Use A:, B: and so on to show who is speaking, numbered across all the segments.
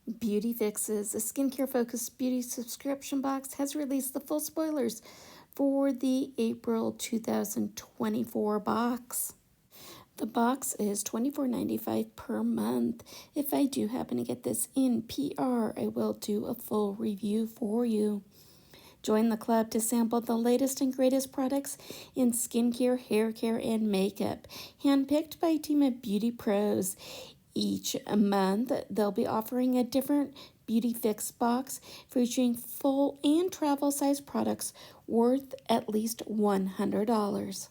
A: BeautyFIX's, a skincare-focused beauty subscription box, has released the full spoilers for the April 2024 box. The box is $24.95 per month. If I do happen to get this in PR, I will do a full review for you. Join the club to sample the latest and greatest products in skincare, hair care, and makeup, handpicked by a team of beauty pros. Each month, they'll be offering a different BeautyFIX box featuring full and travel size products worth at least $100.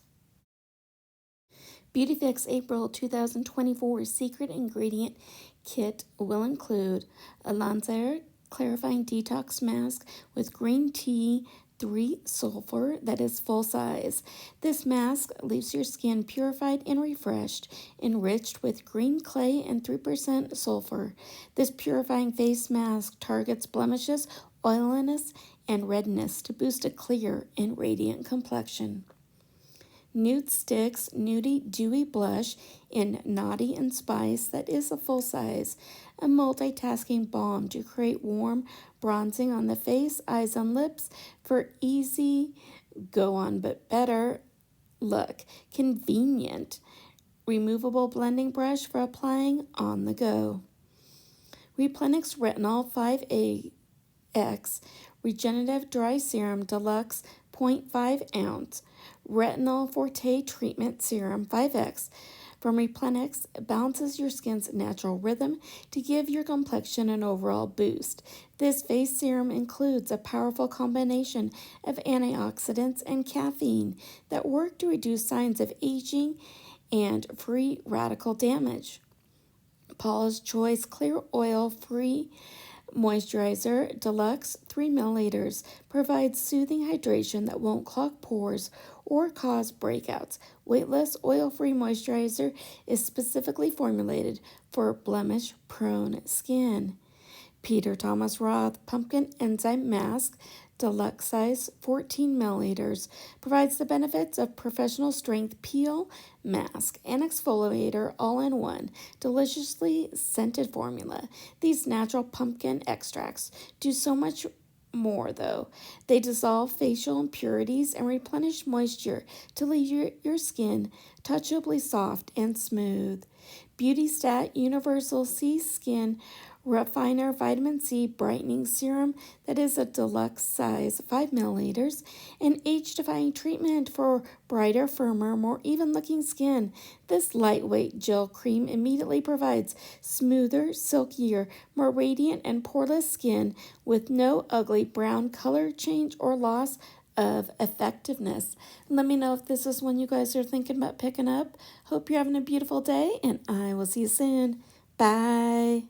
A: BeautyFIX April 2024 secret ingredient kit will include a Lancer clarifying detox mask with green tea 3 sulfur that is full size. This mask leaves your skin purified and refreshed, enriched with green clay and 3% sulfur. This purifying face mask targets blemishes, oiliness, and redness to boost a clear and radiant complexion. Nude Sticks Nudie Dewy Blush in Naughty and Spice that is a full size. A multitasking balm to create warm bronzing on the face, eyes, and lips for easy, go on but better look. Convenient. Removable blending brush for applying on the go. Replenix Retinol 5AX Regenerative Dry Serum Deluxe 0.5 ounce. Retinol Forte Treatment Serum 5X from Replenix balances your skin's natural rhythm to give your complexion an overall boost. This face serum includes a powerful combination of antioxidants and caffeine that work to reduce signs of aging and free radical damage. Paula's Choice Clear Oil Free Moisturizer Deluxe 3 milliliters provides soothing hydration that won't clog pores or cause breakouts. Weightless, oil-free moisturizer is specifically formulated for blemish-prone skin. Peter Thomas Roth Pumpkin Enzyme Mask Deluxe Size 14 milliliters provides the benefits of professional strength peel, mask, and exfoliator all in one deliciously scented formula. These natural pumpkin extracts do so much more though. They dissolve facial impurities and replenish moisture to leave your skin touchably soft and smooth. BeautyStat Universal C Skin Refiner Vitamin C Brightening Serum that is a deluxe size 5 milliliters, an age-defying treatment for brighter, firmer, more even-looking skin. This lightweight gel cream immediately provides smoother, silkier, more radiant, and poreless skin with no ugly brown color change or loss of effectiveness. Let me know if this is one you guys are thinking about picking up. Hope you're having a beautiful day, and I will see you soon. Bye.